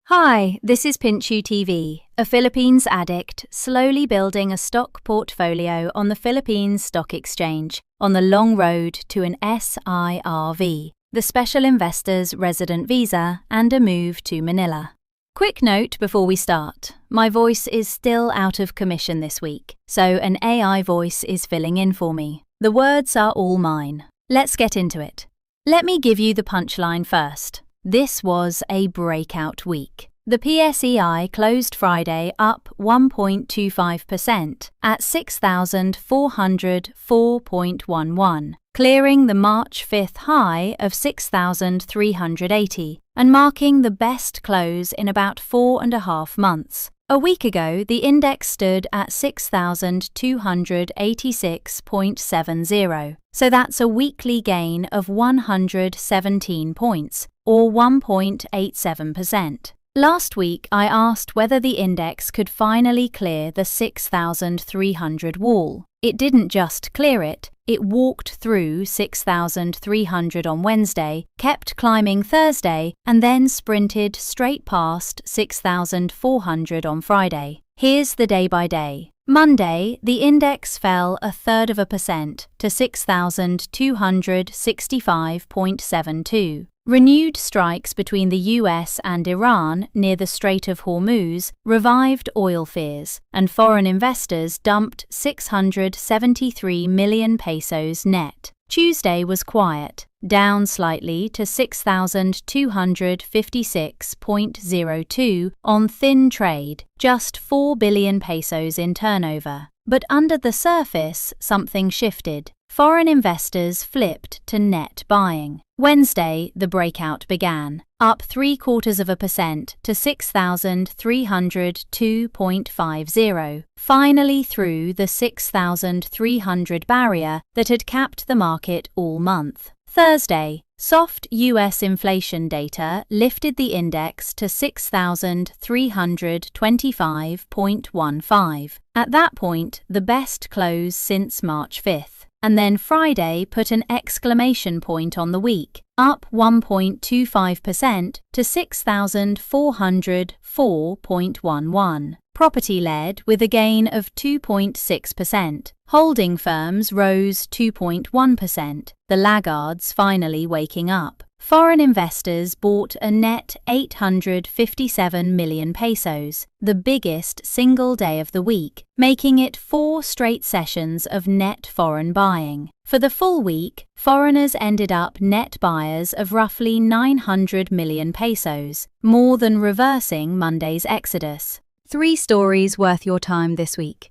Hi, this is Pinshu TV, a Philippines addict slowly building a stock portfolio on the Philippines Stock Exchange on the long road to an SIRV, the Special Investors Resident Visa, and a move to Manila. Quick note before we start, my voice is still out of commission this week, so an AI voice is filling in for me. The words are all mine. Let's get into it. Let me give you the punchline first. This was a breakout week. The PSEi closed Friday up 1.25% at 6,404.11, clearing the March 5th high of 6,380 and marking the best close in about 4.5 months. A week ago, the index stood at 6,286.70, so that's a weekly gain of 117 points, or 1.87%. Last week, I asked whether the index could finally clear the 6,300 wall. It didn't just clear it, it walked through 6,300 on Wednesday, kept climbing Thursday, and then sprinted straight past 6,400 on Friday. Here's the day by day. Monday, the index fell 0.33% to 6,265.72. Renewed strikes between the US and Iran near the Strait of Hormuz revived oil fears, and foreign investors dumped 673 million pesos net. Tuesday was quiet, down slightly to 6,256.02 on thin trade, just 4 billion pesos in turnover. But under the surface, something shifted. Foreign investors flipped to net buying. Wednesday, the breakout began, up 0.75% to 6,302.50, finally through the 6,300 barrier that had capped the market all month. Thursday, soft US inflation data lifted the index to 6,325.15. At that point, the best close since March 5th. And then Friday put an exclamation point on the week, up 1.25% to 6,404.11. Property led with a gain of 2.6%. Holding firms rose 2.1%, the laggards finally waking up. Foreign investors bought a net 857 million pesos, the biggest single day of the week, making it 4 straight sessions of net foreign buying. For the full week, foreigners ended up net buyers of roughly 900 million pesos, more than reversing Monday's exodus. 3 stories worth your time this week.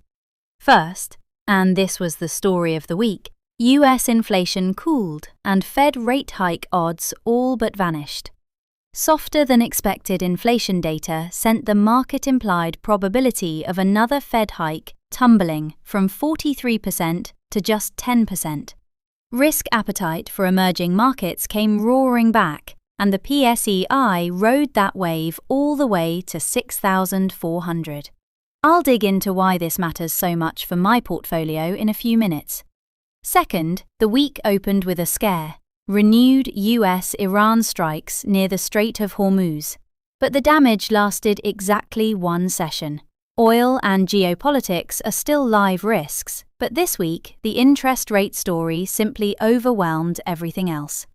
First, and this was the story of the week, US inflation cooled and Fed rate hike odds all but vanished. Softer than expected inflation data sent the market-implied probability of another Fed hike tumbling from 43% to just 10%. Risk appetite for emerging markets came roaring back, and the PSEi rode that wave all the way to 6,400. I'll dig into why this matters so much for my portfolio in a few minutes. Second, the week opened with a scare. Renewed US-Iran strikes near the Strait of Hormuz. But the damage lasted exactly 1 session. Oil and geopolitics are still live risks, but this week, the interest rate story simply overwhelmed everything else.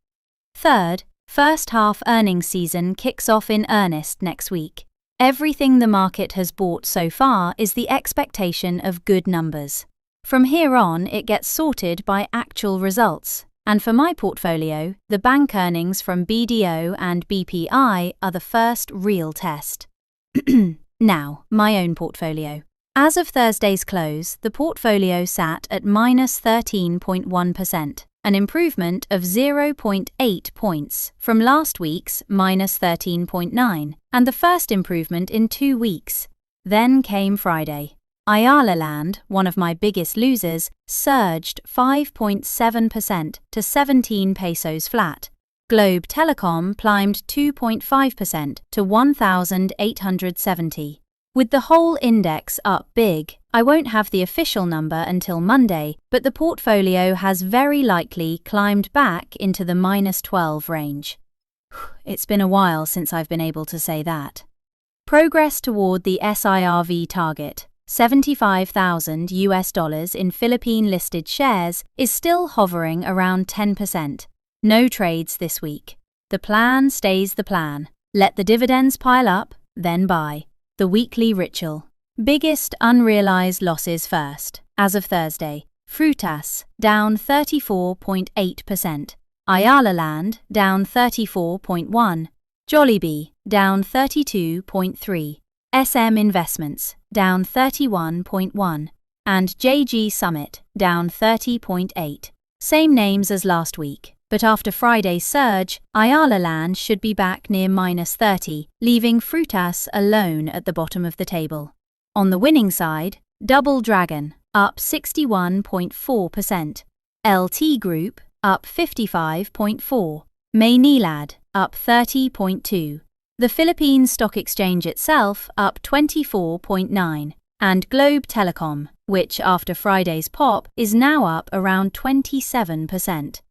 Third, first half earnings season kicks off in earnest next week. Everything the market has bought so far is the expectation of good numbers. From here on, it gets sorted by actual results, and for my portfolio, the bank earnings from BDO and BPI are the first real test. Now, my own portfolio. As of Thursday's close, the portfolio sat at minus 13.1%, an improvement of 0.8 points from last week's minus 13.9, and the first improvement in 2 weeks. Then came Friday. Ayala Land, one of my biggest losers, surged 5.7% to 17 pesos flat. Globe Telecom climbed 2.5% to 1,870. With the whole index up big, I won't have the official number until Monday, but the portfolio has very likely climbed back into the minus 12 range. It's been a while since I've been able to say that. Progress toward the SIRV target, $75,000 in Philippine-listed shares, is still hovering around 10%. No trades this week. The plan stays the plan. Let the dividends pile up, then buy. The weekly ritual. Biggest unrealized losses first. As of Thursday, Frutas, down 34.8%. Ayala Land, down 34.1%. Jollibee, down 32.3%. SM Investments, down 31.1%. And JG Summit, down 30.8%. Same names as last week, but after Friday's surge, Ayala Land should be back near -30, leaving Frutas alone at the bottom of the table. On the winning side, Double Dragon, up 61.4%. LT Group, up 55.4%. Manila, up 30.2%. The Philippine Stock Exchange itself, up 24.9%. And Globe Telecom, which after Friday's pop is now up around 27%.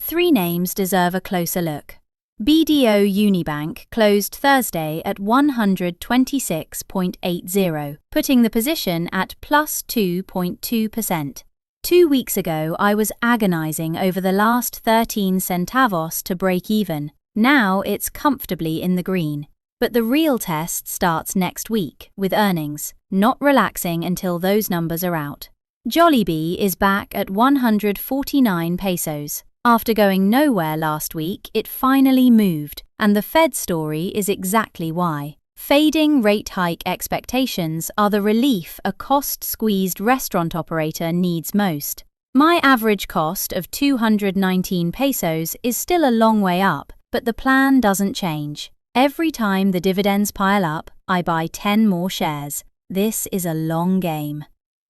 Three names deserve a closer look. BDO Unibank closed Thursday at 126.80, putting the position at plus 2.2%. 2 weeks ago, I was agonizing over the last 13 centavos to break even. Now it's comfortably in the green. But the real test starts next week with earnings, not relaxing until those numbers are out. Jollibee is back at 149 pesos. After going nowhere last week, it finally moved, and the Fed story is exactly why. Fading rate hike expectations are the relief a cost-squeezed restaurant operator needs most. My average cost of 219 pesos is still a long way up, but the plan doesn't change. Every time the dividends pile up, I buy 10 more shares. This is a long game.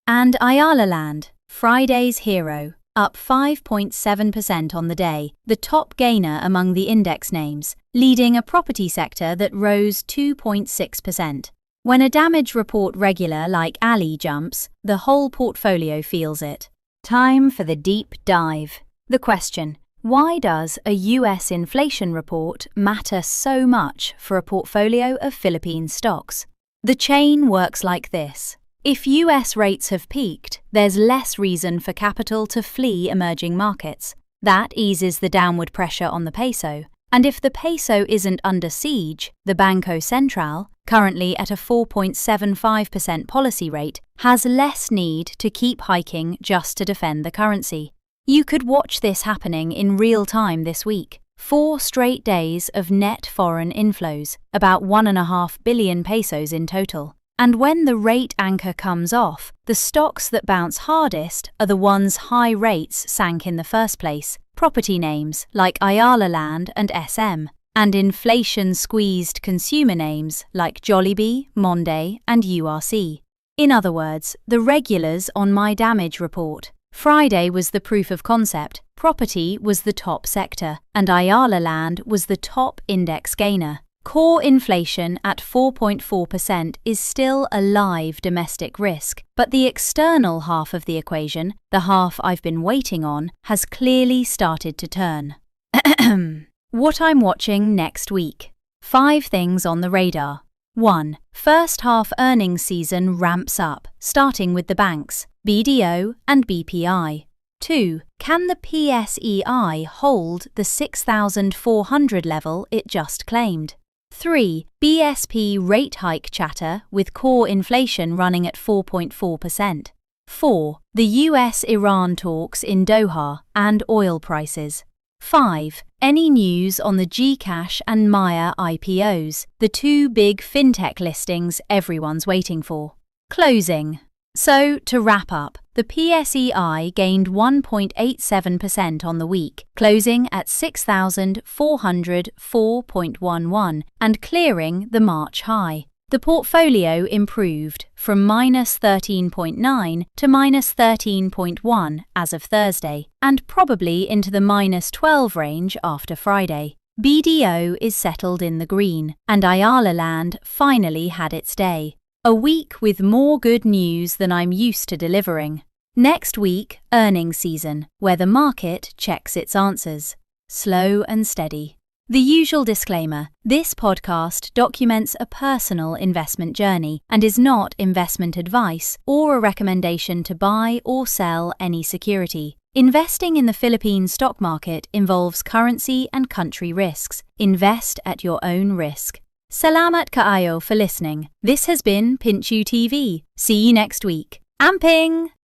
And Ayala Land, Friday's hero, up 5.7% on the day, the top gainer among the index names, leading a property sector that rose 2.6%. When a damage report regular like Ali jumps, the whole portfolio feels it. Time for the deep dive. The question: why does a US inflation report matter so much for a portfolio of Philippine stocks? The chain works like this. If US rates have peaked, there's less reason for capital to flee emerging markets. That eases the downward pressure on the peso. And if the peso isn't under siege, the Banco Central, currently at a 4.75% policy rate, has less need to keep hiking just to defend the currency. You could watch this happening in real time this week. 4 straight days of net foreign inflows, about 1.5 billion pesos in total. And when the rate anchor comes off, the stocks that bounce hardest are the ones high rates sank in the first place, property names like Ayala Land and SM, and inflation-squeezed consumer names like Jollibee, Monde, and URC. In other words, the regulars on my damage report. Friday was the proof of concept, property was the top sector, and Ayala Land was the top index gainer. Core inflation at 4.4% is still a live domestic risk, but the external half of the equation, the half I've been waiting on, has clearly started to turn. What I'm watching next week. 5 things on the radar. 1. First half earnings season ramps up, starting with the banks, BDO and BPI. 2. Can the PSEi hold the 6,400 level it just claimed? 3. BSP rate hike chatter with core inflation running at 4.4%. 4. The US-Iran talks in Doha and oil prices. 5. Any news on the Gcash and Maya IPOs, the 2 big fintech listings everyone's waiting for. Closing. So, to wrap up, the PSEi gained 1.87% on the week, closing at 6,404.11 and clearing the March high. The portfolio improved from -13.9 to -13.1 as of Thursday, and probably into the -12 range after Friday. BDO is settled in the green, and Ayala Land finally had its day. A week with more good news than I'm used to delivering. Next week, earnings season, where the market checks its answers. Slow and steady. The usual disclaimer: this podcast documents a personal investment journey and is not investment advice or a recommendation to buy or sell any security. Investing in the Philippine stock market involves currency and country risks. Invest at your own risk. Salamat kaayo for listening. This has been Pinchu TV. See you next week. Amping!